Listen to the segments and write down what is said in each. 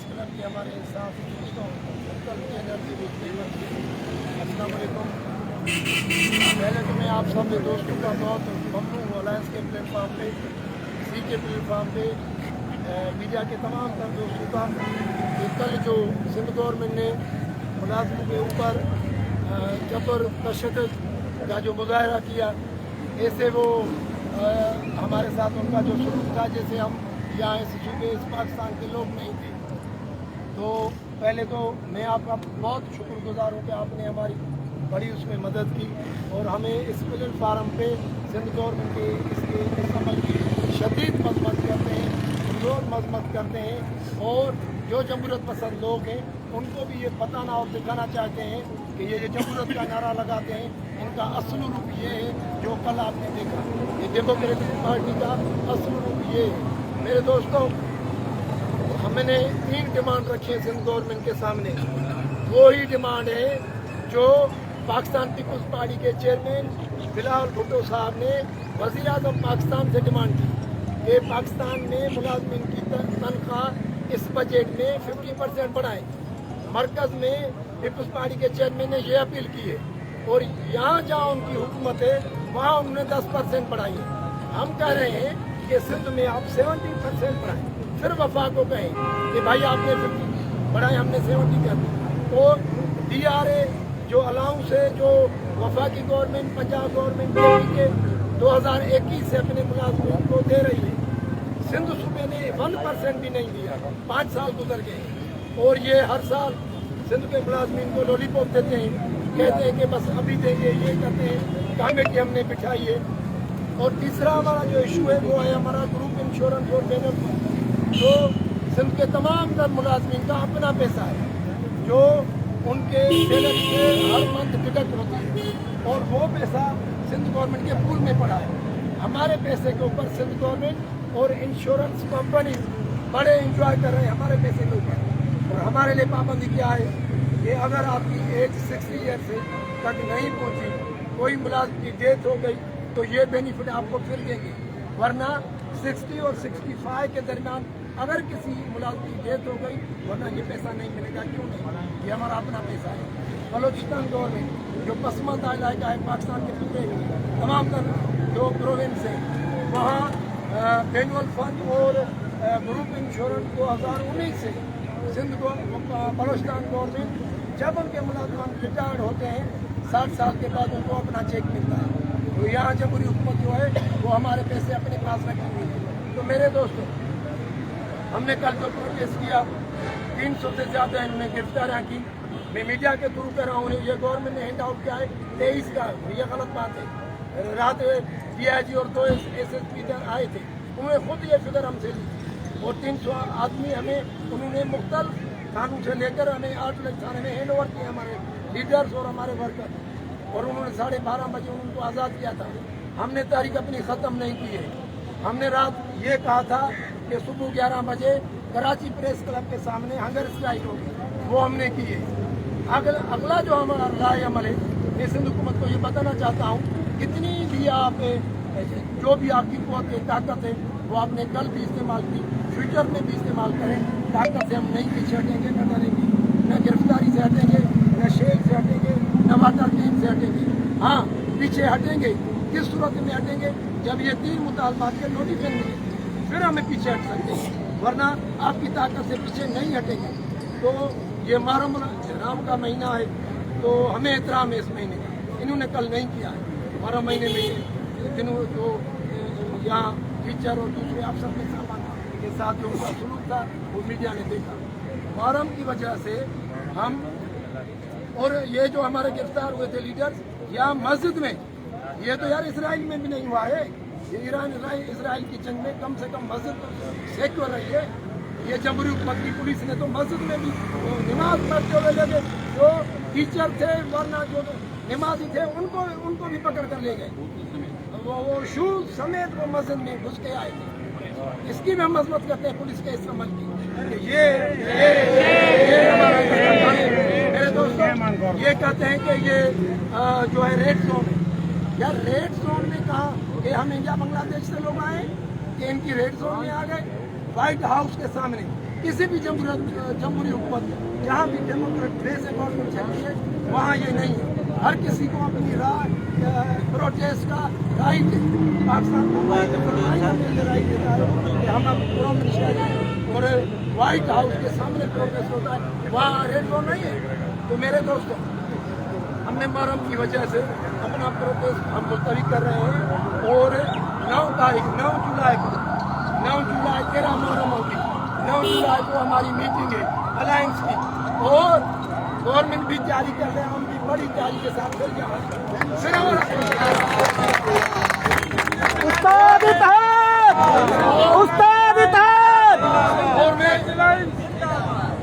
Press club के हमारे साथ दोस्तों अस्सलाम वालेकुम। पहले तो मैं आप सब दोस्तों का बहुत ममनून हूँ अलायंस के प्लेटफार्म पे, सी के प्लेटफार्म पे, मीडिया के तमाम तर दोस्तों का कि कल जो सिंध गवर्नमेंट ने मुलाजमों के ऊपर जबर तशद्दुद का जो मुजाहरा किया, ऐसे वो हमारे साथ उनका जो सलूक था जैसे हम यहाँ इस सूबे इस पाकिस्तान के लोग नहीं थे। तो पहले तो मैं आपका बहुत शुक्रगुजार हूँ कि आपने हमारी बड़ी उसमें मदद की और हमें इस प्लेटफार्म पे सिंध गवर्नमेंट के इसके इस अमल की शदीद मजम्मत करते हैं, जोर मजम्मत करते हैं। और जो जमहूरियत पसंद लोग हैं उनको भी ये बताना और दिखाना चाहते हैं कि ये जमहूरियत का नारा लगाते हैं, इनका असल रूप ये है जो कल आपने देखा। ये डेमोक्रेटिक पार्टी का असल रूप ये है। मेरे दोस्तों, हमने 3 डिमांड रखी है सिंध गवर्नमेंट के सामने। वो ही डिमांड है जो पाकिस्तान पीपल्स पार्टी के चेयरमैन बिलावल भुट्टो साहब ने वज़ीर आज़म पाकिस्तान से डिमांड की कि पाकिस्तान में मुलाजमिन की तनख्वाह इस बजट में 50% बढ़ाएं। मरकज़ में पीपल्स पार्टी के चेयरमैन ने ये अपील की है और यहाँ जहाँ उनकी हुकूमत है वहाँ उन्होंने 10% बढ़ाई है। हम कह रहे हैं कि सिंध में आप 70% बढ़ाएं। फिर वफा को कहें कि भाई आपने 50 बढ़ाए, हमने 70 कर दी। और DRA जो अलाउंस है जो वफाकी गवर्नमेंट पंजाब गवर्नमेंट के 2021 से अपने मुलाजमों को दे रही है, सिंध सूबे ने 1% भी नहीं दिया। 5 साल गुजर गए और ये हर साल सिंध के मुलाजमीन को लॉलीपॉप देते हैं, कहते हैं कि बस अभी देंगे, ये करते हैं, कमेटी हमने बिठाई है। और तीसरा हमारा जो इशू है वो है हमारा ग्रुप इंश्योरेंस और बेनिफिट, जो सिंध के तमाम तर मुलाजमीन का अपना पैसा है, जो उनके सैलरी के हर मंथ टिकट होती है और वो पैसा सिंध गवर्नमेंट के पूल में पड़ा है। हमारे पैसे के ऊपर सिंध गवर्नमेंट और इंश्योरेंस कंपनी बड़े इंजॉय कर रहे हैं हमारे पैसे के ऊपर। और हमारे लिए पाबंदी क्या है कि अगर आपकी एज 60 ईयर से तक नहीं पहुंची, कोई मुलाजिम की डेथ हो गई तो ये बेनिफिट आपको फिर देंगे, वरना 60 और 65 के दरमियान अगर किसी मुलाजिम की डेथ हो गई वरना ये पैसा नहीं मिलेगा। क्यों नहीं? ये हमारा अपना पैसा है। बलोचिस्तान गवर्नमेंट जो पसमानदा इलाका है पाकिस्तान के पूरे तमाम तर जो प्रोविंस है, वहाँ एनुअल फंड और ग्रुप इंश्योरेंस 2019 से सिंध को बलोचिस्तान गवर्नमेंट जब उनके मुलाजमान रिटायर्ड होते हैं 60 साल के बाद उनको अपना चेक मिलता है। तो यहाँ जमहूरी हुकूमत जो है वो हमारे पैसे अपने पास रखी हुई है। तो मेरे दोस्तों, हमने कल जो प्रोटेस्ट किया 300 से ज़्यादा इन्होंने गिरफ्तारियाँ की। मैं मीडिया के थ्रू कर रहा हूँ, ये गवर्नमेंट ने हैंड आउट किया है 23 का, ये गलत बात है। रात DIG और 2 SSP आए थे, उन्होंने खुद ये फिगर हमसे ली और 300 आदमी हमें उन्होंने मुख्तलिफ कानून से लेकर हमें 8 लाख थाने में हैंड ओवर किए हमारे लीडर्स और हमारे वर्कर, और उन्होंने 12:30 बजे उनको आज़ाद किया था। हमने तारीख अपनी ख़त्म नहीं की है। हमने रात ये कहा था कि सुबह 11 बजे कराची प्रेस क्लब के सामने हंगर स्ट्राइक होगी, वो हमने की है। अगला जो हमारा राय अमल है, मैं सिंध हुकूमत को ये बताना चाहता हूँ, कितनी भी आप जो भी आपकी कुव्वत है, ताकत है, वो आपने कल भी इस्तेमाल की, फ्यूचर में भी इस्तेमाल करें। ताकत से हम नहीं पीछे हटेंगे, न डरेंगे, न गिरफ्तारी से हटेंगे, न शेख से हटेंगे, न वाटर टीम से हटेंगे। हाँ, पीछे हटेंगे, किस सूरत में हटेंगे? जब ये 3 मुतालबात के नोटिफिकेशन मिले फिर हमें पीछे हट सकते हैं, वरना आपकी ताकत से पीछे नहीं हटेंगे। तो ये मुहर्रम का महीना है, तो हमें एहतराम है इस महीने का। इन्होंने कल नहीं किया है। मुहर्रम महीने में दिनों जो यहाँ टीचर और दूसरे अफसर के सामान के साथ जो उनका सलूक था वो मीडिया ने देखा। मुहर्रम की वजह से हम और ये जो हमारे गिरफ्तार हुए थे लीडर्स यहाँ मस्जिद में, ये तो यार इसराइल में भी नहीं हुआ है। ये इसराइल की जंग में कम से कम मस्जिद सिक्योर रही है। ये जमहूरी हुकूमत की पुलिस ने तो मस्जिद में भी नमाज पढ़ते हुए लगे, जो टीचर थे वरना जो नमाजी थे उनको भी पकड़ कर ले गए। वो शूज समेत वो मस्जिद में घुस के आए थे। इसकी भी हम मजम्मत करते हैं पुलिस के इस अमल की। ये मेरे दोस्तों, ये कहते हैं कि ये जो है रेड जोन है। यार रेड जोन में कहा कि हम इंडिया बांग्लादेश से लोग आए कि इनकी रेड जोन में आ गए। व्हाइट हाउस के सामने किसी भी जमहूरी हुकूमत जहाँ भी डेमोक्रेट फेस है गवर्नमेंट चलती है वहाँ ये नहीं है। हर किसी को अपनी राय प्रोटेस्ट का राइट है। पाकिस्तान को राइट देता है कि हम गवर्नमेंट और व्हाइट हाउस के सामने प्रोटेस्ट होता है, वहाँ रेड जोन नहीं है। तो मेरे दोस्तों, हमने मुहर्रम की वजह से अपना प्रोटेस्ट हम मुलतवी कर रहे हैं और 9 जुलाई 13 मुहर्रम होगी। 9 जुलाई को हमारी मीटिंग है अलायंस की और गवर्नमेंट भी तैयारी कर रहे हैं, हम भी बड़ी तैयारी के साथ फिर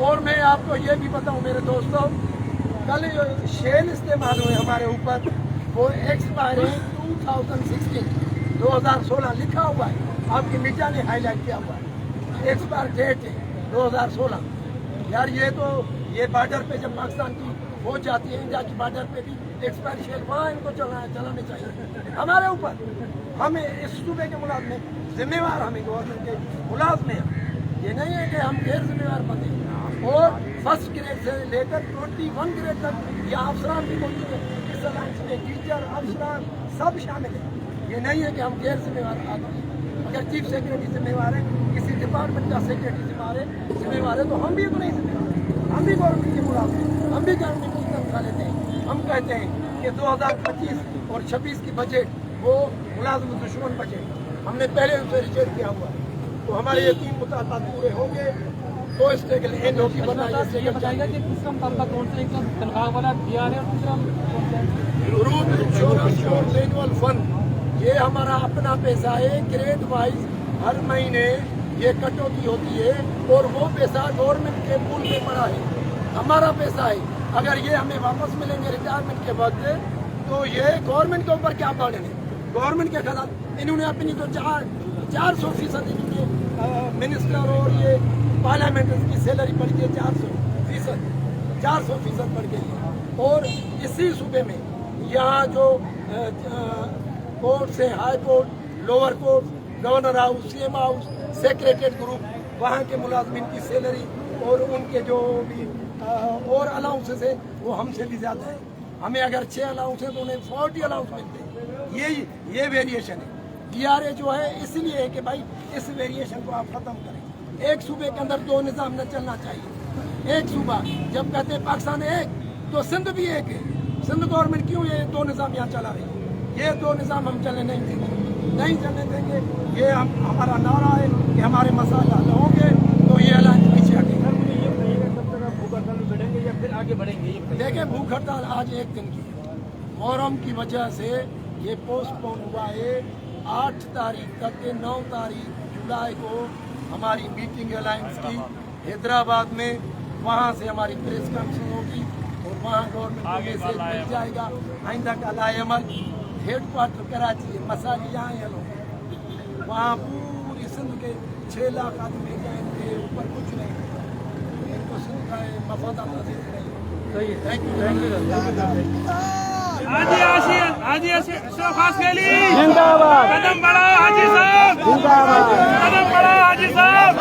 और मैं आपको ये भी बताऊं मेरे दोस्तों, कल जो शेल इस्तेमाल हुए हमारे ऊपर वो एक्सपायर है 2016 लिखा हुआ है, आपकी मीडिया ने हाईलाइट किया हुआ है, एक्सपायर डेट है 2016। यार ये बॉर्डर पे जब पाकिस्तान की हो जाती है, इंडिया की बॉर्डर पे भी एक्सपायर शेल वहाँ इनको चलाने चाहिए हमारे ऊपर। हमें इस सूबे के मुलाजम जिम्मेवार, हमें गवर्नमेंट के मुलाजम हैं। ये नहीं है कि हम गैर जिम्मेवार बने। और फर्स्ट ग्रेड से लेकर 21 ग्रेड तक यहाँ अफसरान भी मौजूद है इस अलायंस में, टीचर अफसरान सब शामिल है। ये नहीं है कि हम गैर जिम्मेवार आदमी। अगर चीफ सेक्रेटरी जिम्मेवार है, किसी डिपार्टमेंट का सेक्रेटरी जिम्मेवार है तो हम भी तो नहीं जिम्मेवार। हम भी गवर्नमेंट के मुलाजिम, हम भी गवर्नमेंट की तनख्वाह लेते हैं। हम कहते हैं कि 2025 और 26 की बजट वो मुलाजिम दुश्मन बजट हमने पहले उसे रिजेक्ट किया हुआ है। तो हमारे ये 3 मुतालबात पूरे होंगे तो इस के लिए होगी बताइएगा कि किसका मुतालबा कौन सा, एक तो तनख्वाह वाला दिया है और दूसरा रूट इंश्योरेंस और मैनुअल फंड, ये हमारा अपना पैसा है। ग्रेड वाइज हर महीने ये कटौती होती है और वो पैसा गवर्नमेंट के पूल में पड़ा है, हमारा पैसा है। अगर ये हमें वापस मिलेंगे रिटायरमेंट के वक्त तो ये गवर्नमेंट के ऊपर क्या बर्डन है, गवर्नमेंट के खिलाफ। इन्होंने अपनी तो 400% इन्होंने मिनिस्टर और ये पार्लियामेंट की सैलरी बढ़ गई 400% बढ़ गई है। और इसी सूबे में यहाँ जो कोर्ट से high court, lower court, governor house, CM house, secretariat group, वहाँ के मुलाजमीन की सैलरी और उनके जो भी और अलाउंसेस है वो हमसे भी ज़्यादा है। हमें अगर 6 अलाउंस है तो उन्हें 40 अलाउंस मिलते हैं। ये वेरिएशन है। DRA जो है इसलिए है कि भाई इस वेरिएशन को आप ख़त्म करें। एक सूबे के अंदर 2 निज़ाम न चलना चाहिए। एक सूबा जब कहते हैं पाकिस्तान एक तो सिंध भी एक है। सिंध गवर्नमेंट क्यों ये 2 निज़ाम यहाँ चला रही है? ये 2 निज़ाम हम चलने नहीं देंगे, नहीं चलने देंगे। ये हमारा नारा है कि हमारे मसाले हल होंगे तो ये अलायंस पीछे हटेगा। भूख हड़ताल में बढ़ेंगे या फिर आगे बढ़ेंगे? देखिए, भूख हड़ताल आज एक दिन की मुहर्रम की वजह से ये पोस्टपोन हुआ है 8 तारीख तक के। 9 तारीख जुलाई को हमारी मीटिंग अलायंस की हैदराबाद में, वहाँ से हमारी प्रेस कॉन्फ्रेंस होगी और वहाँ गवर्नमेंट को मैसेज मिल जाएगा आइंदा का लाएमल। हेडक्वार्टर कराची है, मसाली यहाँ है लोग, वहाँ पूरी सिंध के 6 लाख आदमी जाएंगे, ऊपर कुछ नहीं। इनको सिंध का मफाद नहीं। Thank you. हाजी अशरफ खासखेली जिंदाबाद। कदम बढ़ाओ हाजी साहब, कदम बढ़ाओ हाजी साहब।